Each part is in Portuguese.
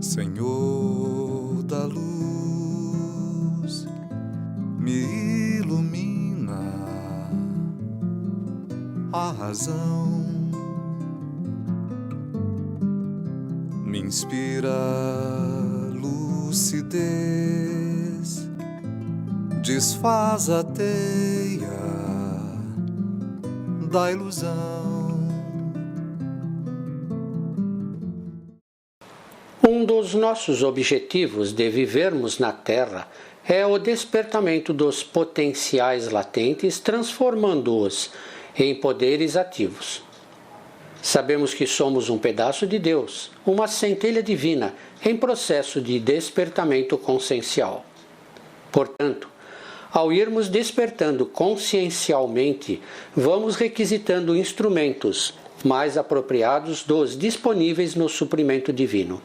Senhor da luz, me ilumina a razão, me inspira lucidez, desfaz a teia da ilusão. Um dos nossos objetivos de vivermos na Terra é o despertamento dos potenciais latentes, transformando-os em poderes ativos. Sabemos que somos um pedaço de Deus, uma centelha divina em processo de despertamento consciencial. Portanto, ao irmos despertando consciencialmente, vamos requisitando instrumentos mais apropriados dos disponíveis no suprimento divino.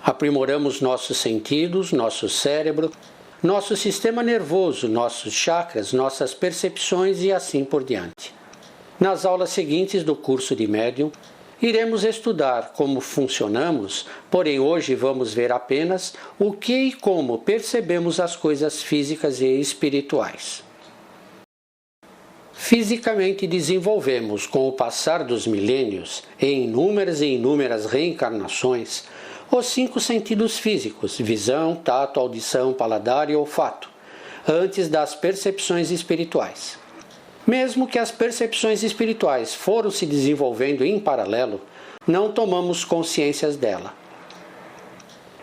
Aprimoramos nossos sentidos, nosso cérebro, nosso sistema nervoso, nossos chakras, nossas percepções e assim por diante. Nas aulas seguintes do curso de Médium, iremos estudar como funcionamos, porém hoje vamos ver apenas o que e como percebemos as coisas físicas e espirituais. Fisicamente desenvolvemos, com o passar dos milênios, em inúmeras reencarnações, os 5 sentidos físicos, visão, tato, audição, paladar e olfato, antes das percepções espirituais. Mesmo que as percepções espirituais foram se desenvolvendo em paralelo, não tomamos consciências dela.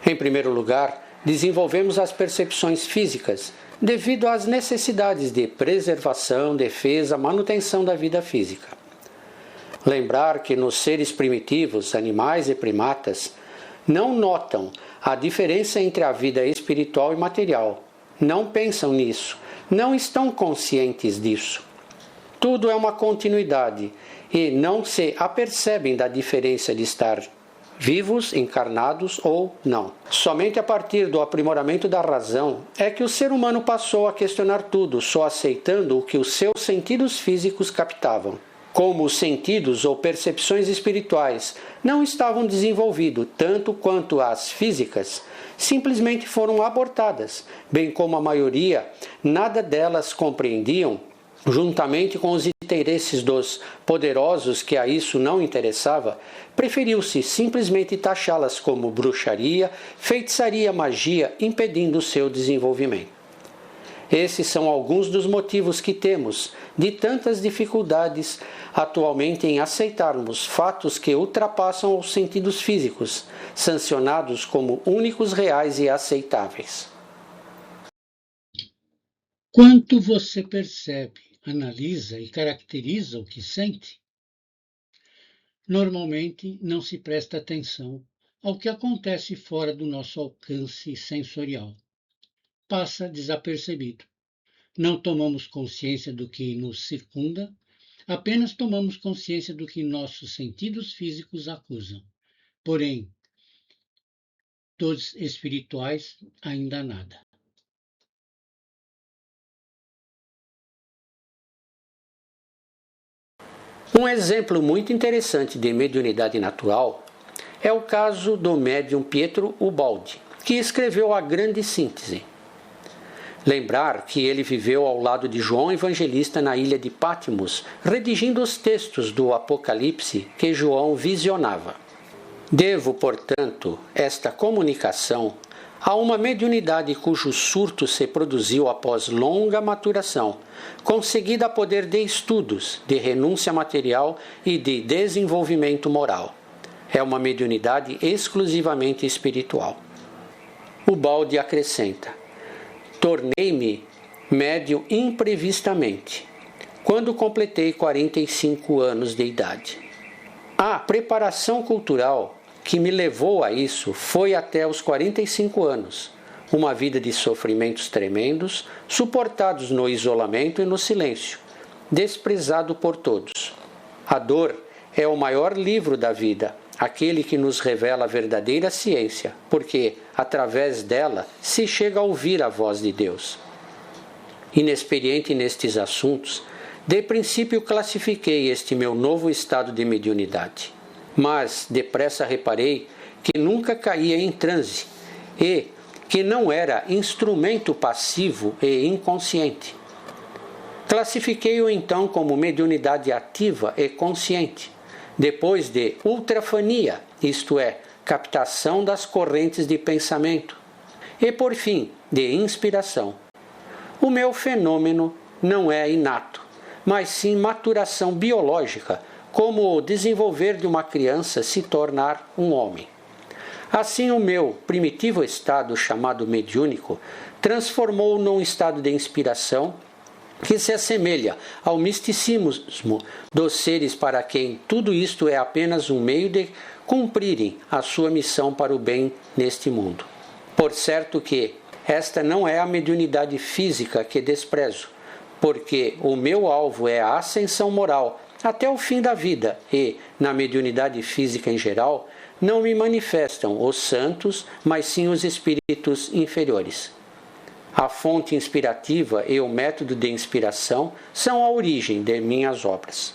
Em primeiro lugar, desenvolvemos as percepções físicas, devido às necessidades de preservação, defesa, manutenção da vida física. Lembrar que nos seres primitivos, animais e primatas, não notam a diferença entre a vida espiritual e material, não pensam nisso, não estão conscientes disso. Tudo é uma continuidade e não se apercebem da diferença de estar vivos, encarnados ou não. Somente a partir do aprimoramento da razão é que o ser humano passou a questionar tudo, só aceitando o que os seus sentidos físicos captavam. Como os sentidos ou percepções espirituais não estavam desenvolvidos tanto quanto as físicas, simplesmente foram abortadas, bem como a maioria, nada delas compreendiam, juntamente com os interesses dos poderosos que a isso não interessava, preferiu-se simplesmente taxá-las como bruxaria, feitiçaria, magia, impedindo o seu desenvolvimento. Esses são alguns dos motivos que temos de tantas dificuldades atualmente em aceitarmos fatos que ultrapassam os sentidos físicos, sancionados como únicos, reais e aceitáveis. Quanto você percebe, analisa e caracteriza o que sente? Normalmente não se presta atenção ao que acontece fora do nosso alcance sensorial. Passa desapercebido. Não tomamos consciência do que nos circunda, apenas tomamos consciência do que nossos sentidos físicos acusam. Porém, dos espirituais, ainda nada. Um exemplo muito interessante de mediunidade natural é o caso do médium Pietro Ubaldi, que escreveu a Grande Síntese. Lembrar que ele viveu ao lado de João Evangelista na ilha de Patmos, redigindo os textos do Apocalipse que João visionava. Devo, portanto, esta comunicação a uma mediunidade cujo surto se produziu após longa maturação, conseguida a poder de estudos, de renúncia material e de desenvolvimento moral. É uma mediunidade exclusivamente espiritual. Ubaldi acrescenta: tornei-me médium imprevistamente, quando completei 45 anos de idade. A preparação cultural que me levou a isso foi até os 45 anos, uma vida de sofrimentos tremendos, suportados no isolamento e no silêncio, desprezado por todos. A dor é o maior livro da vida, aquele que nos revela a verdadeira ciência, porque, através dela, se chega a ouvir a voz de Deus. Inexperiente nestes assuntos, de princípio classifiquei este meu novo estado de mediunidade. mas depressa reparei que nunca caía em transe e que não era instrumento passivo e inconsciente. Classifiquei-o então como mediunidade ativa e consciente, depois de ultrafania, isto é, captação das correntes de pensamento, e por fim, de inspiração. O meu fenômeno não é inato, mas sim maturação biológica, como o desenvolver de uma criança se tornar um homem. Assim, o meu primitivo estado, chamado mediúnico, transformou num estado de inspiração que se assemelha ao misticismo dos seres para quem tudo isto é apenas um meio de cumprirem a sua missão para o bem neste mundo. Por certo que esta não é a mediunidade física que desprezo, porque o meu alvo é a ascensão moral até o fim da vida e, na mediunidade física em geral, não me manifestam os santos, mas sim os espíritos inferiores. A fonte inspirativa e o método de inspiração são a origem de minhas obras.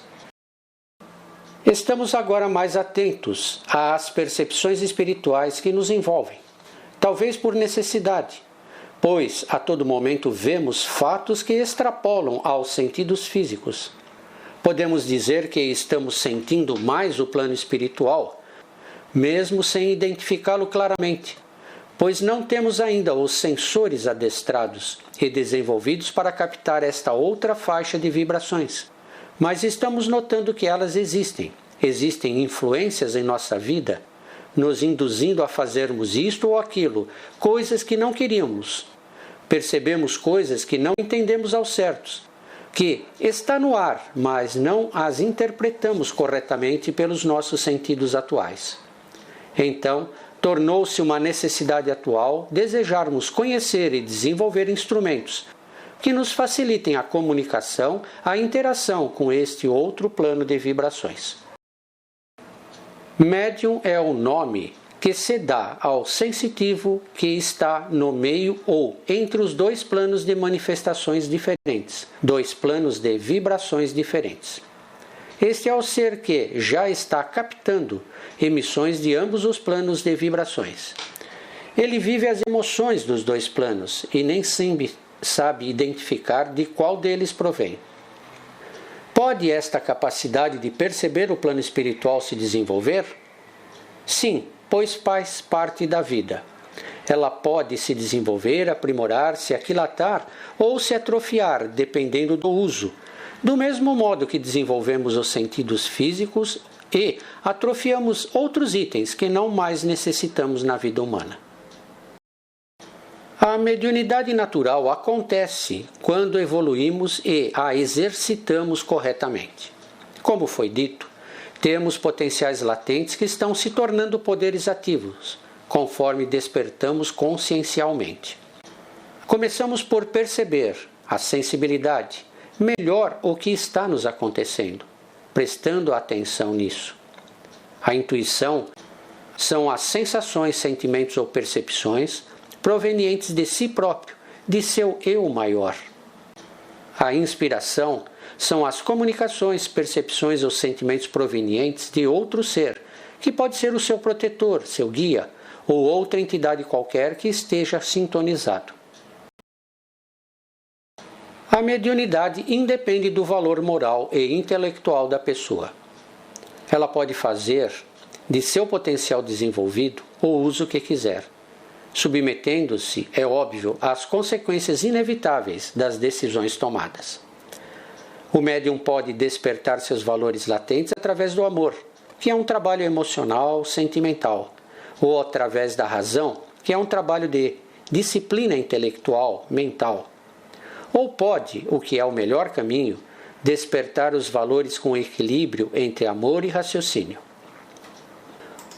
Estamos agora mais atentos às percepções espirituais que nos envolvem, talvez por necessidade, pois a todo momento vemos fatos que extrapolam aos sentidos físicos. Podemos dizer que estamos sentindo mais o plano espiritual, mesmo sem identificá-lo claramente, pois não temos ainda os sensores adestrados e desenvolvidos para captar esta outra faixa de vibrações. Mas estamos notando que elas existem. Existem influências em nossa vida, nos induzindo a fazermos isto ou aquilo, coisas que não queríamos. Percebemos coisas que não entendemos ao certo, que está no ar, mas não as interpretamos corretamente pelos nossos sentidos atuais. Então, tornou-se uma necessidade atual desejarmos conhecer e desenvolver instrumentos que nos facilitem a comunicação, a interação com este outro plano de vibrações. Médium é o nome que se dá ao sensitivo que está no meio ou entre os dois planos de manifestações diferentes, dois planos de vibrações diferentes. Este é o ser que já está captando emissões de ambos os planos de vibrações. Ele vive as emoções dos dois planos e nem sempre sabe identificar de qual deles provém. Pode esta capacidade de perceber o plano espiritual se desenvolver? Sim, pois faz parte da vida. Ela pode se desenvolver, aprimorar, se aquilatar ou se atrofiar, dependendo do uso. Do mesmo modo que desenvolvemos os sentidos físicos e atrofiamos outros itens que não mais necessitamos na vida humana. A mediunidade natural acontece quando evoluímos e a exercitamos corretamente. Como foi dito, temos potenciais latentes que estão se tornando poderes ativos, conforme despertamos consciencialmente. Começamos por perceber a sensibilidade, melhor o que está nos acontecendo, prestando atenção nisso. A intuição são as sensações, sentimentos ou percepções provenientes de si próprio, de seu eu maior. A inspiração são as comunicações, percepções ou sentimentos provenientes de outro ser, que pode ser o seu protetor, seu guia, ou outra entidade qualquer que esteja sintonizado. A mediunidade independe do valor moral e intelectual da pessoa. Ela pode fazer de seu potencial desenvolvido o uso que quiser, submetendo-se, é óbvio, às consequências inevitáveis das decisões tomadas. O médium pode despertar seus valores latentes através do amor, que é um trabalho emocional, sentimental, ou através da razão, que é um trabalho de disciplina intelectual, mental. Ou pode, o que é o melhor caminho, despertar os valores com equilíbrio entre amor e raciocínio.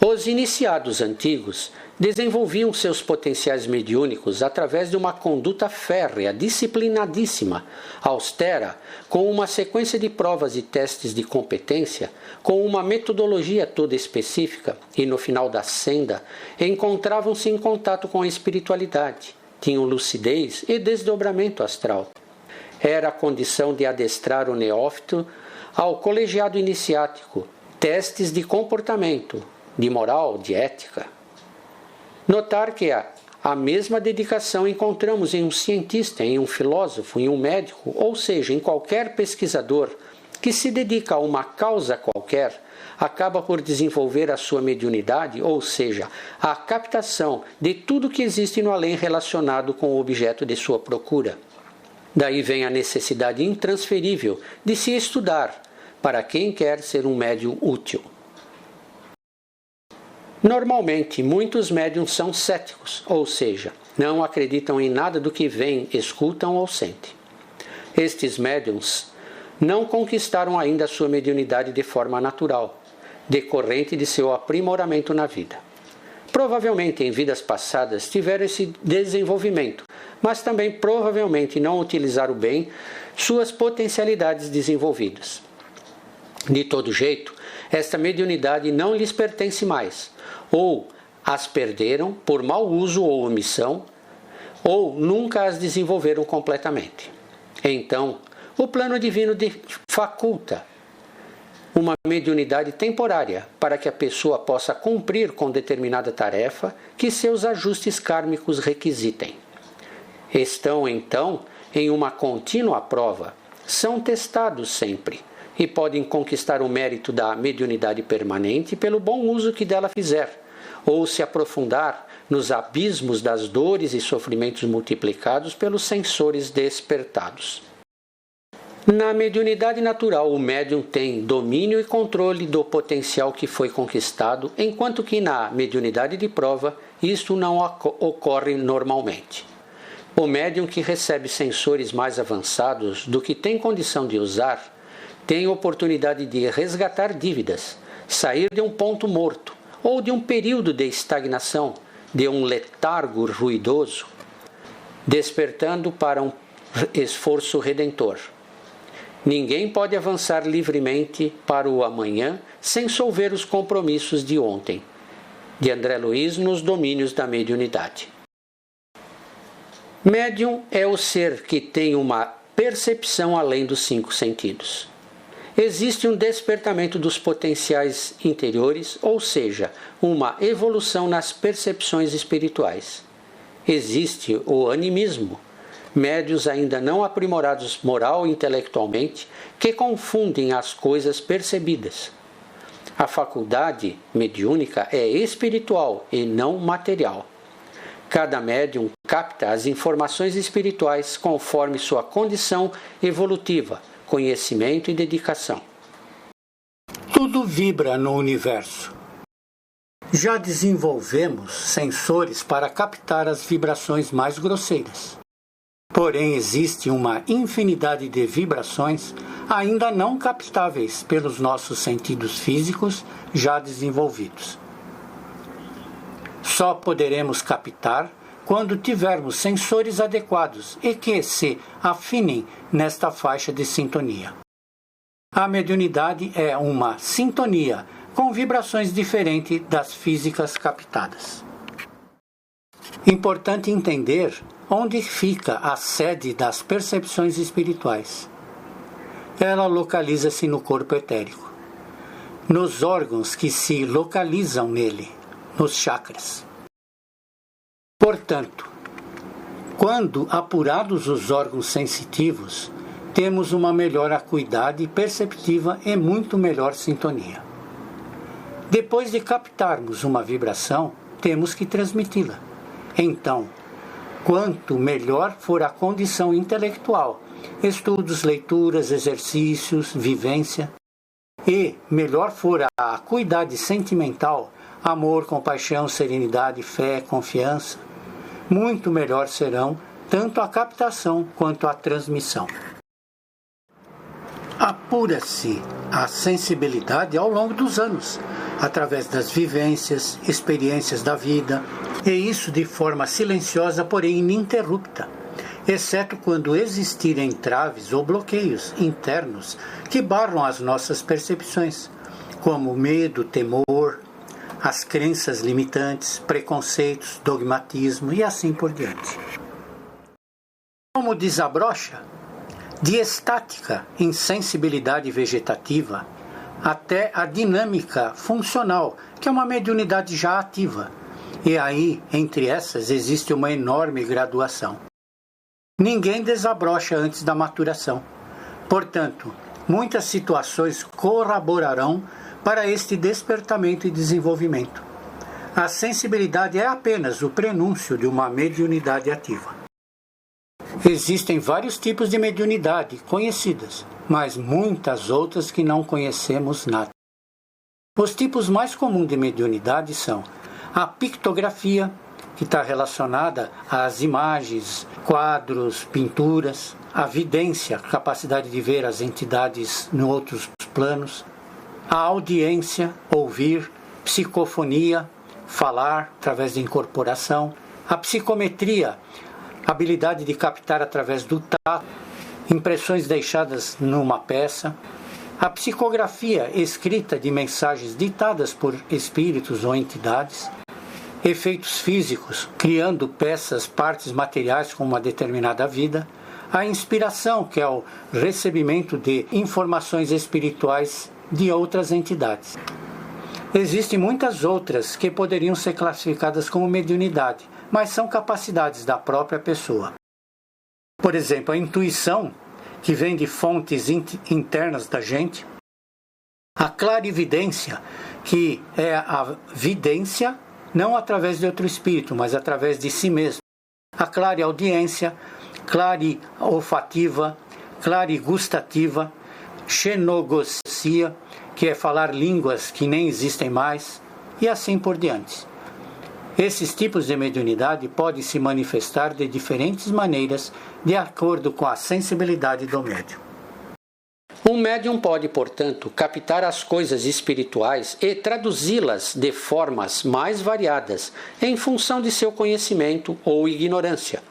Os iniciados antigos desenvolviam seus potenciais mediúnicos através de uma conduta férrea, disciplinadíssima, austera, com uma sequência de provas e testes de competência, com uma metodologia toda específica, e no final da senda encontravam-se em contato com a espiritualidade, tinham lucidez e desdobramento astral. Era a condição de adestrar o neófito ao colegiado iniciático, testes de comportamento, de moral, de ética. Notar que a mesma dedicação encontramos em um cientista, em um filósofo, em um médico, ou seja, em qualquer pesquisador que se dedica a uma causa qualquer, acaba por desenvolver a sua mediunidade, ou seja, a captação de tudo que existe no além relacionado com o objeto de sua procura. Daí vem a necessidade intransferível de se estudar para quem quer ser um médium útil. Normalmente, muitos médiums são céticos, ou seja, não acreditam em nada do que veem, escutam ou sentem. Estes médiums não conquistaram ainda a sua mediunidade de forma natural, decorrente de seu aprimoramento na vida. Provavelmente em vidas passadas tiveram esse desenvolvimento, mas também provavelmente não utilizaram bem suas potencialidades desenvolvidas. De todo jeito, esta mediunidade não lhes pertence mais, ou as perderam por mau uso ou omissão, ou nunca as desenvolveram completamente. Então, o plano divino faculta uma mediunidade temporária para que a pessoa possa cumprir com determinada tarefa que seus ajustes kármicos requisitem. Estão, então, em uma contínua prova, são testados sempre e podem conquistar o mérito da mediunidade permanente pelo bom uso que dela fizer, ou se aprofundar nos abismos das dores e sofrimentos multiplicados pelos sensores despertados. Na mediunidade natural, o médium tem domínio e controle do potencial que foi conquistado, enquanto que na mediunidade de prova, isto não ocorre normalmente. O médium que recebe sensores mais avançados do que tem condição de usar, tem oportunidade de resgatar dívidas, sair de um ponto morto ou de um período de estagnação, de um letargo ruidoso, despertando para um esforço redentor. Ninguém pode avançar livremente para o amanhã sem solver os compromissos de ontem. De André Luiz, nos domínios da mediunidade. Médium é o ser que tem uma percepção além dos 5 sentidos. Existe um despertamento dos potenciais interiores, ou seja, uma evolução nas percepções espirituais. Existe o animismo, médios ainda não aprimorados moral e intelectualmente, que confundem as coisas percebidas. A faculdade mediúnica é espiritual e não material. Cada médium capta as informações espirituais conforme sua condição evolutiva, conhecimento e dedicação. Tudo vibra no universo. Já desenvolvemos sensores para captar as vibrações mais grosseiras. Porém, existe uma infinidade de vibrações ainda não captáveis pelos nossos sentidos físicos já desenvolvidos. Só poderemos captar quando tivermos sensores adequados e que se afinem nesta faixa de sintonia. A mediunidade é uma sintonia com vibrações diferentes das físicas captadas. Importante entender onde fica a sede das percepções espirituais. Ela localiza-se no corpo etérico, nos órgãos que se localizam nele, nos chakras. Portanto, quando apurados os órgãos sensitivos, temos uma melhor acuidade perceptiva e muito melhor sintonia. Depois de captarmos uma vibração, temos que transmiti-la. Então, quanto melhor for a condição intelectual, estudos, leituras, exercícios, vivência, e melhor for a acuidade sentimental, amor, compaixão, serenidade, fé, confiança, muito melhor serão tanto a captação quanto a transmissão. Apura-se a sensibilidade ao longo dos anos, através das vivências, experiências da vida, e isso de forma silenciosa, porém ininterrupta, exceto quando existirem entraves ou bloqueios internos que barram as nossas percepções, como medo, temor, as crenças limitantes, preconceitos, dogmatismo e assim por diante. Como desabrocha? De estática insensibilidade vegetativa, até a dinâmica funcional, que é uma mediunidade já ativa. E aí, entre essas, existe uma enorme graduação. Ninguém desabrocha antes da maturação. Portanto, muitas situações corroborarão para este despertamento e desenvolvimento. A sensibilidade é apenas o prenúncio de uma mediunidade ativa. Existem vários tipos de mediunidade conhecidas, mas muitas outras que não conhecemos nada. Os tipos mais comuns de mediunidade são a pictografia, que está relacionada às imagens, quadros, pinturas, a vidência, capacidade de ver as entidades em outros planos, a audiência, ouvir, psicofonia, falar através de incorporação, a psicometria, habilidade de captar através do tato, impressões deixadas numa peça, a psicografia escrita de mensagens ditadas por espíritos ou entidades, efeitos físicos, criando peças, partes materiais com uma determinada vida, a inspiração, que é o recebimento de informações espirituais de outras entidades. Existem muitas outras que poderiam ser classificadas como mediunidade, mas são capacidades da própria pessoa. Por exemplo, a intuição, que vem de fontes internas da gente, a clarividência, que é a vidência não através de outro espírito, mas através de si mesmo. A clareaudiência, clareolfativa, clarigustativa, xenogossia, que é falar línguas que nem existem mais, e assim por diante. Esses tipos de mediunidade podem se manifestar de diferentes maneiras, de acordo com a sensibilidade do médium. Um médium pode, portanto, captar as coisas espirituais e traduzi-las de formas mais variadas em função de seu conhecimento ou ignorância,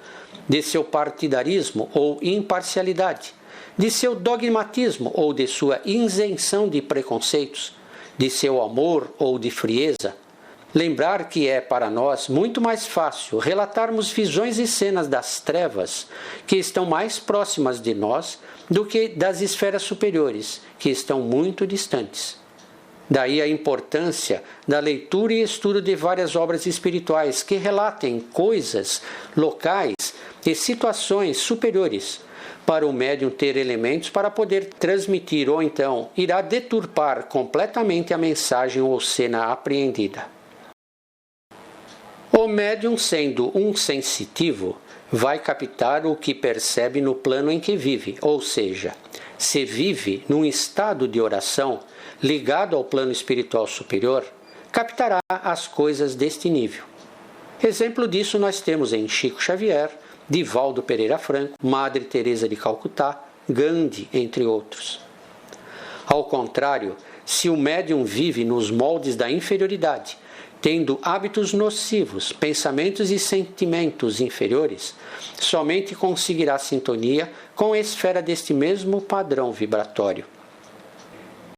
de seu partidarismo ou imparcialidade, de seu dogmatismo ou de sua isenção de preconceitos, de seu amor ou de frieza. Lembrar que é para nós muito mais fácil relatarmos visões e cenas das trevas que estão mais próximas de nós do que das esferas superiores, que estão muito distantes. Daí a importância da leitura e estudo de várias obras espirituais que relatem coisas, locais e situações superiores, para o médium ter elementos para poder transmitir ou então irá deturpar completamente a mensagem ou cena apreendida. O médium, sendo um sensitivo, vai captar o que percebe no plano em que vive, ou seja, se vive num estado de oração ligado ao plano espiritual superior, captará as coisas deste nível. Exemplo disso nós temos em Chico Xavier, Divaldo Pereira Franco, Madre Teresa de Calcutá, Gandhi, entre outros. Ao contrário, se o médium vive nos moldes da inferioridade, tendo hábitos nocivos, pensamentos e sentimentos inferiores, somente conseguirá sintonia com a esfera deste mesmo padrão vibratório.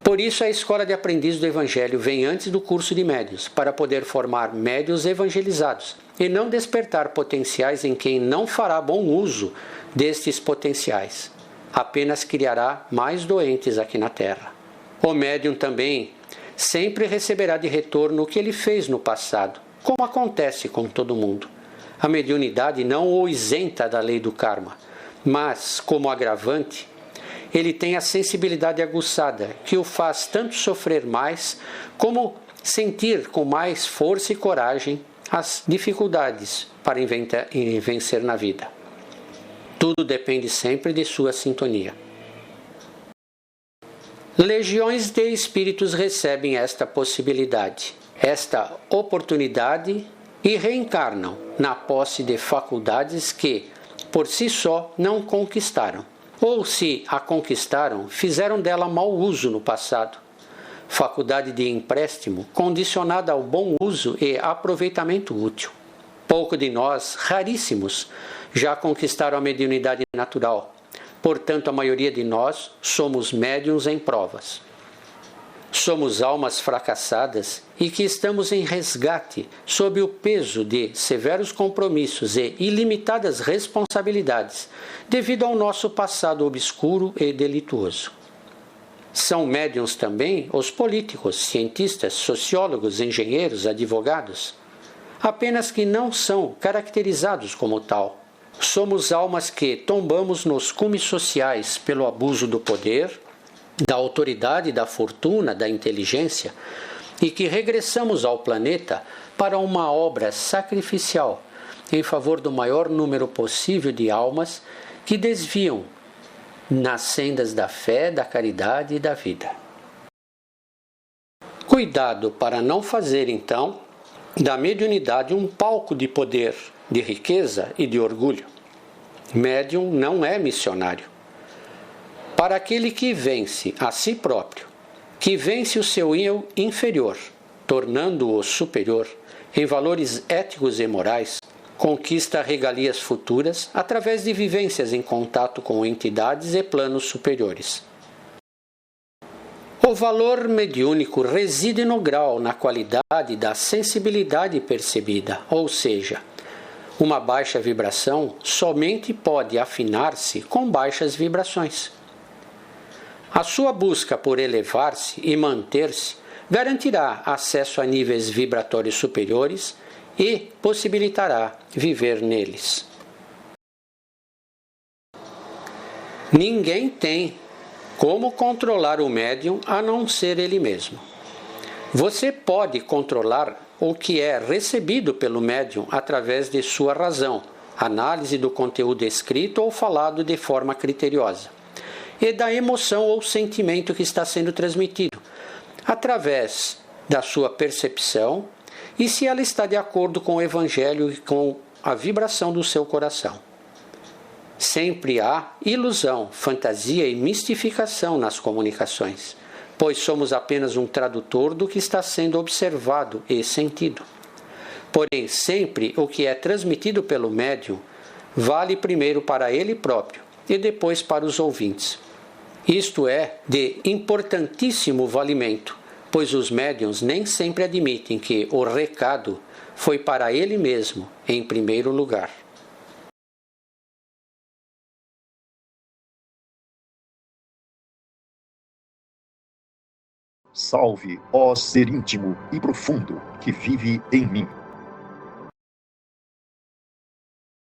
Por isso, a Escola de Aprendiz do Evangelho vem antes do curso de médiuns, para poder formar médiuns evangelizados e não despertar potenciais em quem não fará bom uso destes potenciais. Apenas criará mais doentes aqui na Terra. O médium também sempre receberá de retorno o que ele fez no passado, como acontece com todo mundo. A mediunidade não o isenta da lei do karma, mas, como agravante, ele tem a sensibilidade aguçada, que o faz tanto sofrer mais, como sentir com mais força e coragem as dificuldades para vencer na vida. Tudo depende sempre de sua sintonia. Legiões de espíritos recebem esta possibilidade, esta oportunidade e reencarnam na posse de faculdades que, por si só, não conquistaram. Ou, se a conquistaram, fizeram dela mau uso no passado. Faculdade de empréstimo condicionada ao bom uso e aproveitamento útil. Pouco de nós, raríssimos, já conquistaram a mediunidade natural. Portanto, a maioria de nós somos médiuns em provas. Somos almas fracassadas e que estamos em resgate sob o peso de severos compromissos e ilimitadas responsabilidades, devido ao nosso passado obscuro e delituoso. São médiuns também os políticos, cientistas, sociólogos, engenheiros, advogados, apenas que não são caracterizados como tal. Somos almas que tombamos nos cumes sociais pelo abuso do poder, da autoridade, da fortuna, da inteligência, e que regressamos ao planeta para uma obra sacrificial em favor do maior número possível de almas que desviam nas sendas da fé, da caridade e da vida. Cuidado para não fazer, então, da mediunidade um palco de poder, de riqueza e de orgulho. Médium não é missionário. Para aquele que vence a si próprio, que vence o seu eu inferior, tornando-o superior em valores éticos e morais, conquista regalias futuras através de vivências em contato com entidades e planos superiores. O valor mediúnico reside no grau, na qualidade da sensibilidade percebida, ou seja, uma baixa vibração somente pode afinar-se com baixas vibrações. A sua busca por elevar-se e manter-se garantirá acesso a níveis vibratórios superiores e possibilitará viver neles. Ninguém tem como controlar o médium a não ser ele mesmo. Você pode controlar o que é recebido pelo médium através de sua razão, análise do conteúdo escrito ou falado de forma criteriosa, e da emoção ou sentimento que está sendo transmitido, através da sua percepção e se ela está de acordo com o Evangelho e com a vibração do seu coração. Sempre há ilusão, fantasia e mistificação nas comunicações, pois somos apenas um tradutor do que está sendo observado e sentido. Porém, sempre o que é transmitido pelo médium vale primeiro para ele próprio e depois para os ouvintes. Isto é de importantíssimo valimento, pois os médiuns nem sempre admitem que o recado foi para ele mesmo em primeiro lugar. Salve, ó ser íntimo e profundo que vive em mim.